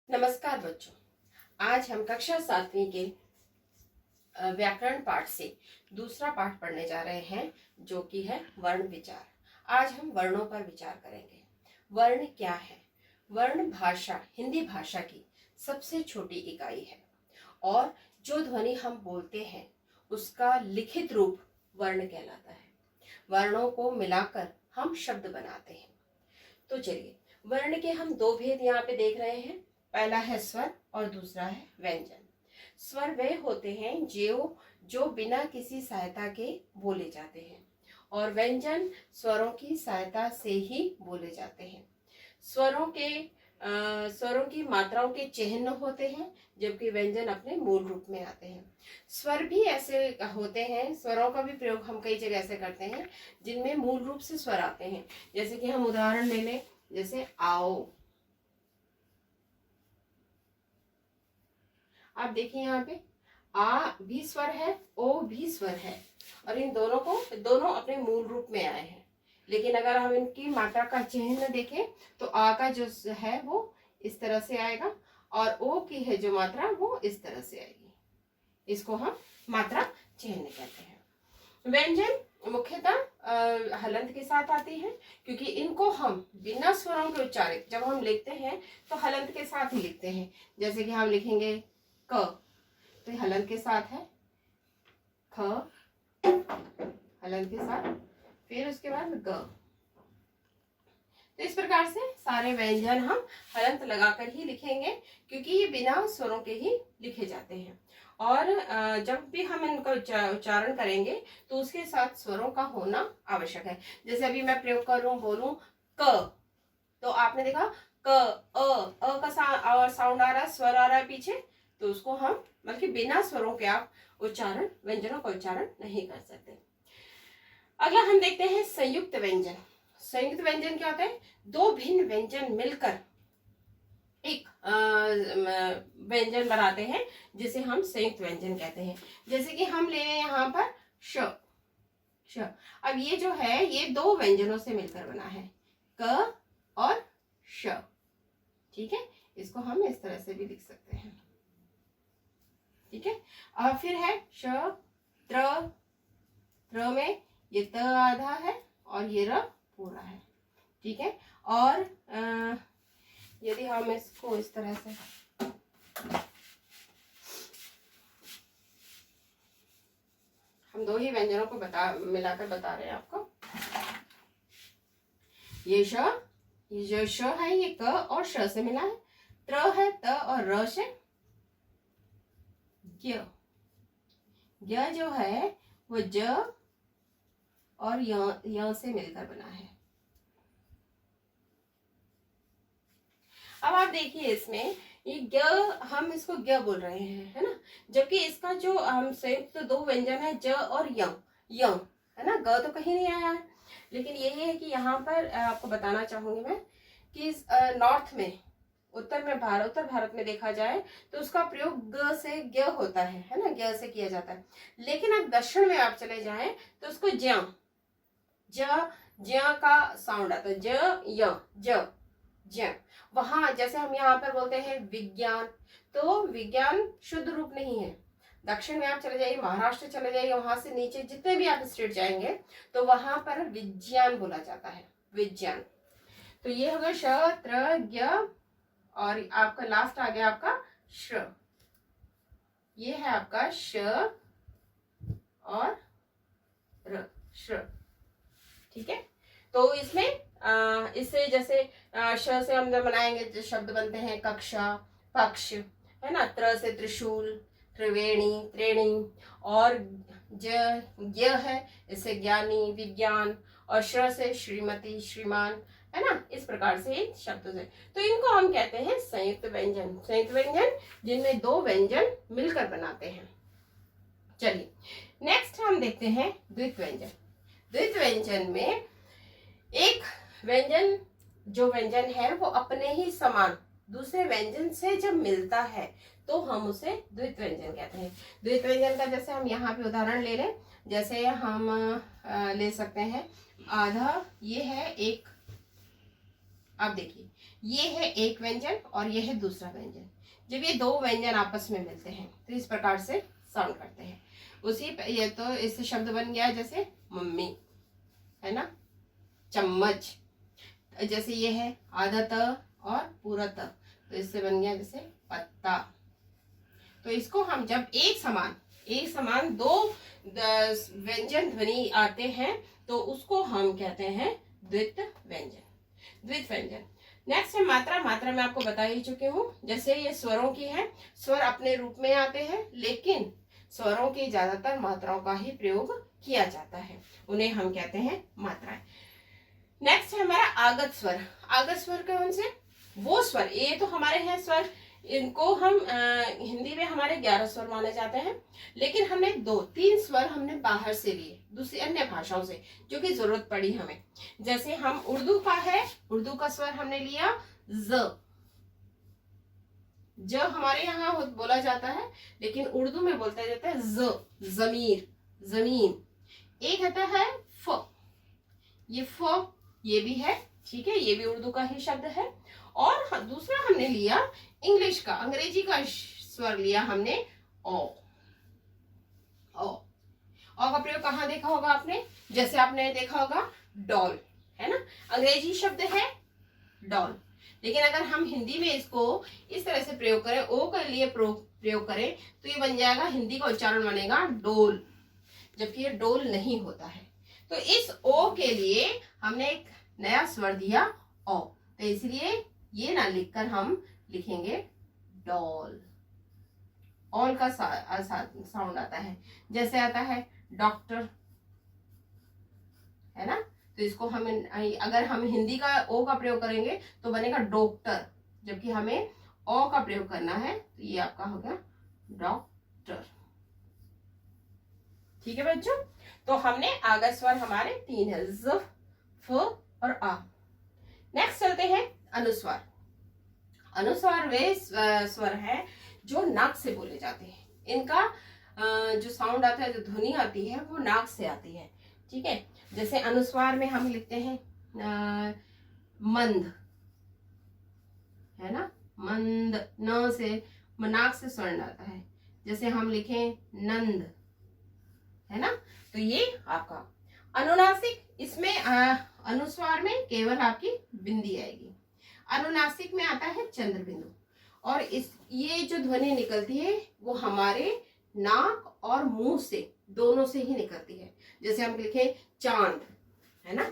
नमस्कार बच्चों। आज हम कक्षा 7वीं के व्याकरण पाठ से दूसरा पाठ पढ़ने जा रहे हैं, जो कि है वर्ण विचार। आज हम वर्णों पर विचार करेंगे। वर्ण क्या है? वर्ण भाषा, हिंदी भाषा की सबसे छोटी इकाई है और जो ध्वनि हम बोलते हैं उसका लिखित रूप वर्ण कहलाता है। वर्णों को मिलाकर हम शब्द बनाते हैं। तो चलिए, वर्ण के हम दो भेद यहाँ पे देख रहे हैं। पहला है स्वर और दूसरा है व्यंजन। स्वर वे होते हैं जो बिना किसी सहायता के बोले जाते हैं और व्यंजन स्वरों की सहायता से ही बोले जाते हैं। स्वरों की मात्राओं के चिन्ह होते हैं, जबकि व्यंजन अपने मूल रूप में आते हैं। स्वर भी ऐसे होते हैं, स्वरों का भी प्रयोग हम कई जगह ऐसे करते हैं जिनमें मूल रूप से स्वर आते हैं। जैसे कि हम उदाहरण ले लें, जैसे आओ। आप देखिए यहाँ पे आ भी स्वर है, ओ भी स्वर है और इन दोनों अपने मूल रूप में आए हैं। लेकिन अगर हम इनकी मात्रा का चिन्ह देखें तो आ का जो है वो इस तरह से आएगा और ओ की है जो मात्रा वो इस तरह से आएगी। इसको हम मात्रा चिन्ह कहते हैं। व्यंजन मुख्यतः हलंत के साथ आती है, क्योंकि इनको हम बिना स्वरों के उच्चारित जब हम लिखते हैं तो हलंत के साथ ही लिखते हैं। जैसे कि हम लिखेंगे क, तो हलंत के साथ है, ख हलंत के साथ, फिर उसके बाद ग। तो इस प्रकार से सारे व्यंजन हम हलंत लगाकर ही लिखेंगे, क्योंकि ये बिना स्वरों के ही लिखे जाते हैं। और जब भी हम इनका उच्चारण करेंगे तो उसके साथ स्वरों का होना आवश्यक है। जैसे अभी मैं प्रयोग करूं, बोलूं क, तो आपने देखा क अ का साउंड आ रहा है, स्वर आ रहा है पीछे, तो उसको हम बल्कि बिना स्वरों के आप उच्चारण, व्यंजनों का उच्चारण नहीं कर सकते। अगला हम देखते हैं संयुक्त व्यंजन। संयुक्त व्यंजन क्या होता है? दो भिन्न व्यंजन मिलकर एक व्यंजन बनाते हैं, जिसे हम संयुक्त व्यंजन कहते हैं। जैसे कि हम ले लें यहाँ पर श। अब ये जो है ये दो व्यंजनों से मिलकर बना है, क और श। ठीक है, इसको हम इस तरह से भी लिख सकते हैं। ठीक है, और फिर है श त्र में ये त आधा है और ये र पूरा है। ठीक है, और यदि हम इसको इस तरह से हम दो ही व्यंजनों को मिलाकर बता रहे हैं आपको। ये जो श है ये क और श से मिला है, त्र है त और र से य जो है वो ज और य से मिलकर बना है। अब आप देखिए इसमें ये ग, हम इसको ग बोल रहे हैं, है ना, जबकि इसका जो हम संयुक्त दो व्यंजन है ज और य, है ना, ग तो कहीं नहीं आया है। लेकिन यही है कि यहाँ पर आपको बताना चाहूंगी मैं कि नॉर्थ में, उत्तर भारत में देखा जाए तो उसका प्रयोग ग से ग होता है ना, ग से किया जाता है। लेकिन अब दक्षिण में आप चले जाएं तो उसको ज का साउंड आता है, ज। वहां जैसे हम यहाँ पर बोलते हैं विज्ञान, तो विज्ञान शुद्ध रूप नहीं है। दक्षिण में आप चले जाइए, महाराष्ट्र चले जाइए, वहां से नीचे जितने भी आप स्टेट जाएंगे तो वहां पर विज्ञान बोला जाता है, विज्ञान। तो ये होगा श त्र ज्ञ और आपका लास्ट आ गया आपका श्र। ये है आपका श और र, श्र। ठीक है, तो इसमें इससे जैसे श से हम जब बनाएंगे तो शब्द बनते हैं कक्षा, पक्ष, है ना, त्र से त्रिशूल, त्रिवेणी, त्रेणी, और ज है इससे ज्ञानी, विज्ञान, और श्र से श्रीमती, श्रीमान, है ना, इस प्रकार से इन शब्दों से। तो इनको हम कहते हैं संयुक्त व्यंजन। संयुक्त व्यंजन जिनमें दो व्यंजन मिलकर बनाते हैं। चलिए नेक्स्ट हम देखते हैं द्वित्व व्यंजन। द्वित्व व्यंजन में एक व्यंजन, जो व्यंजन है वो अपने ही समान दूसरे व्यंजन से जब मिलता है तो हम उसे द्वित्व व्यंजन कहते हैं। द्वित्व व्यंजन का जैसे हम यहाँ पे उदाहरण ले लें, जैसे हम ले सकते हैं आधा, ये है एक अब देखिए, ये है एक व्यंजन और ये है दूसरा व्यंजन। जब ये दो व्यंजन आपस में मिलते हैं तो इस प्रकार से साउंड करते हैं। ये तो इससे शब्द बन गया जैसे मम्मी, है ना, चम्मच। जैसे ये है आधा त और पूरा त, तो इससे बन गया जैसे पत्ता। तो इसको हम जब एक समान दो व्यंजन ध्वनि आते हैं तो उसको हम कहते हैं द्वित व्यंजन। नेक्स्ट है मात्रा। मात्रा मैं आपको बता ही चुकी हूँ। जैसे ये स्वरों की है, स्वर अपने रूप में आते हैं, लेकिन स्वरों की ज्यादातर मात्राओं का ही प्रयोग किया जाता है, उन्हें हम कहते हैं मात्राएं। नेक्स्ट है हमारा आगत स्वर। आगत स्वर कौन से? वो स्वर, ये तो हमारे हैं स्वर, इनको हम हिंदी में हमारे 11 स्वर माने जाते हैं, लेकिन हमने 2-3 स्वर हमने बाहर से लिए, दूसरी अन्य भाषाओं से, जो कि जरूरत पड़ी हमें। जैसे हम उर्दू का है, उर्दू का स्वर हमने लिया ज हमारे यहाँ बोला जाता है, लेकिन उर्दू में बोलता जाता है जमीर, जमीन। एक आता है फ, ये फ, ये भी है, ठीक है, ये भी उर्दू का ही शब्द है। और दूसरा हमने लिया इंग्लिश का, अंग्रेजी का स्वर लिया हमने ओ। का प्रयोग कहाँ देखा होगा आपने? जैसे आपने देखा होगा डॉल, है ना, अंग्रेजी शब्द है डॉल, लेकिन अगर हम हिंदी में इसको इस तरह से प्रयोग करें, ओ के लिए प्रयोग करें, तो ये बन जाएगा, हिंदी का उच्चारण बनेगा डोल, जबकि ये डोल नहीं होता है। तो इस ओ के लिए हमने एक नया स्वर दिया ओ, तो इसलिए ये ना लिखकर हम लिखेंगे डॉल। ऑल का साउंड आता है, जैसे आता है डॉक्टर, है ना, तो इसको हम अगर हम हिंदी का ओ का प्रयोग करेंगे तो बनेगा डॉक्टर, जबकि हमें ओ का प्रयोग करना है, तो ये आपका होगा डॉक्टर। ठीक है बच्चों, तो हमने आगत स्वर हमारे 3 है, ज, फ और आ। नेक्स्ट चलते हैं अनुस्वार। अनुस्वार वे स्वर है जो नाक से बोले जाते हैं। इनका जो साउंड आता है, जो ध्वनि आती है, वो नाक से आती है, ठीक है। जैसे अनुस्वार में हम लिखते हैं मंद, है ना, मंद, न से नाक से स्वर्ण आता है। जैसे हम लिखें नंद, है ना, तो ये आपका अनुनासिक। इसमें अनुस्वार में केवल आपकी बिंदी आएगी। अनुनासिक में आता है चंद्र बिंदु, और ये जो ध्वनि निकलती है वो हमारे नाक और मुंह से, दोनों से ही निकलती है। जैसे हम लिखे चांद, है ना,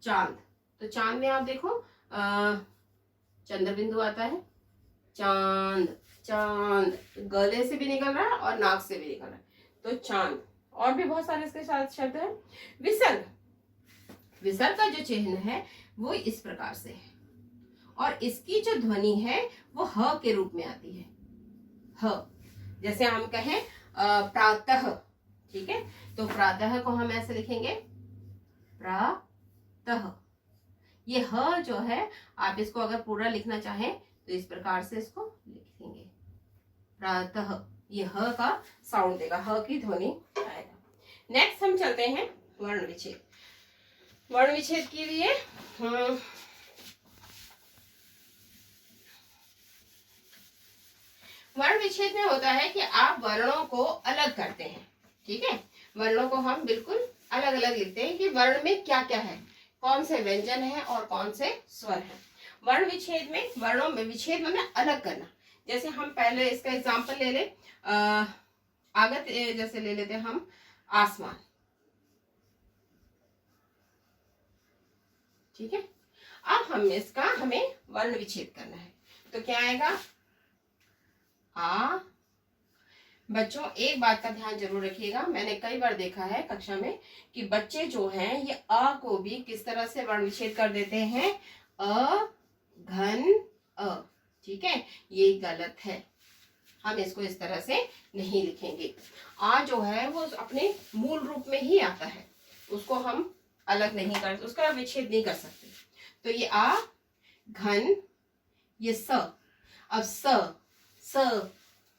चांद, तो चांद में आप देखो चंद्र बिंदु आता है, चांद, चांद, गले से भी निकल रहा है और नाक से भी निकल रहा है, तो चांद। और भी बहुत सारे इसके साथ शब्द है। विसर्ग, विसर्ग का जो चिन्ह है वो इस प्रकार से है, और इसकी जो ध्वनि है वो ह के रूप में आती है, ह। जैसे हम कहें प्रातः, ठीक है, तो प्रातः को हम ऐसे लिखेंगे प्रातः। ये ह जो है, आप इसको अगर पूरा लिखना चाहें तो इस प्रकार से इसको लिखेंगे प्रातः, ये ह का साउंड देगा, ह की ध्वनि आएगा। नेक्स्ट हम चलते हैं वर्ण विच्छेद। वर्ण विच्छेद के लिए वर्ण विच्छेद में होता है कि आप वर्णों को अलग करते हैं, ठीक है, वर्णों को हम बिल्कुल अलग अलग लिखते हैं कि वर्ण में क्या क्या है, कौन से व्यंजन है और कौन से स्वर है। वर्ण विच्छेद में, वर्णों में विच्छेद में अलग करना। जैसे हम पहले इसका एग्जांपल ले ले, आगत जैसे ले लेते हैं हम आसमान, ठीक है। अब हमें वर्ण विच्छेद करना है, तो क्या आएगा, आ। बच्चों एक बात का ध्यान जरूर रखिएगा, मैंने कई बार देखा है कक्षा में कि बच्चे जो हैं ये अ को भी किस तरह से वर्ण विच्छेद कर देते हैं, अ घन अ, ठीक है, ये गलत है। हम इसको इस तरह से नहीं लिखेंगे। आ जो है वो अपने मूल रूप में ही आता है, उसको हम अलग नहीं कर, उसका विच्छेद नहीं कर सकते। तो ये आ घन, ये स, अब स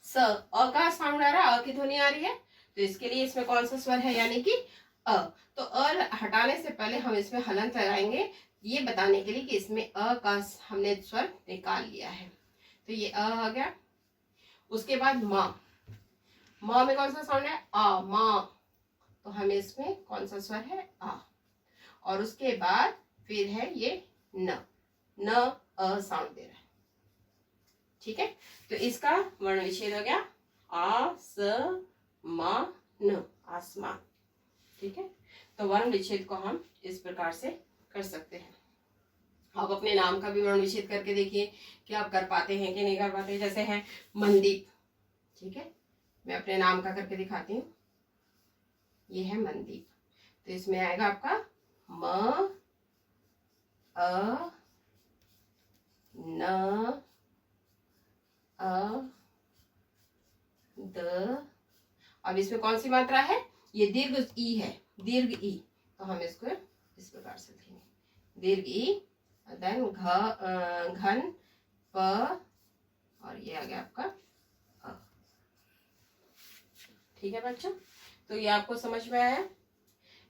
अ का साउंड आ रहा है, अ की ध्वनि आ रही है, तो इसके लिए इसमें कौन सा स्वर है, यानी कि अ। तो अ हटाने से पहले हम इसमें हलंत लगाएंगे, ये बताने के लिए कि इसमें अ का हमने स्वर निकाल लिया है। तो ये अ आ गया। उसके बाद माँ, माँ में कौन सा साउंड है? आ, माँ। तो हमें इसमें कौन सा स्वर है? आ। और उसके बाद फिर है ये न, न अ साउंड दे रहा है। ठीक है, तो इसका वर्ण विच्छेद हो गया आ स मा न, आसमान। ठीक है, तो वर्ण विच्छेद को हम इस प्रकार से कर सकते हैं। आप अपने नाम का भी वर्ण विच्छेद करके देखिए कि आप कर पाते हैं कि नहीं कर पाते। जैसे है मनदीप, ठीक है, मैं अपने नाम का करके दिखाती हूँ। ये है मनदीप, तो इसमें आएगा आपका म अ न अ द। अब इसमें कौन सी मात्रा है? ये दीर्घ ई है, दीर्घ ई। तो हम इसको इस प्रकार से लिखेंगे, दीर्घ ई, देन घन प, और ये आ गया आपका अ। ठीक है बच्चों, तो ये आपको समझ में आया।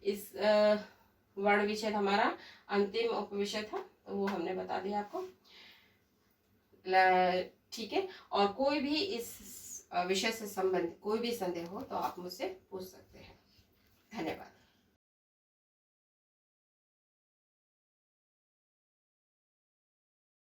इस वर्ण विच्छेद हमारा अंतिम उपविषय था, तो वो हमने बता दिया आपको। ठीक है, और कोई भी इस विषय से संबंधित कोई भी संदेह हो तो आप मुझसे पूछ सकते हैं।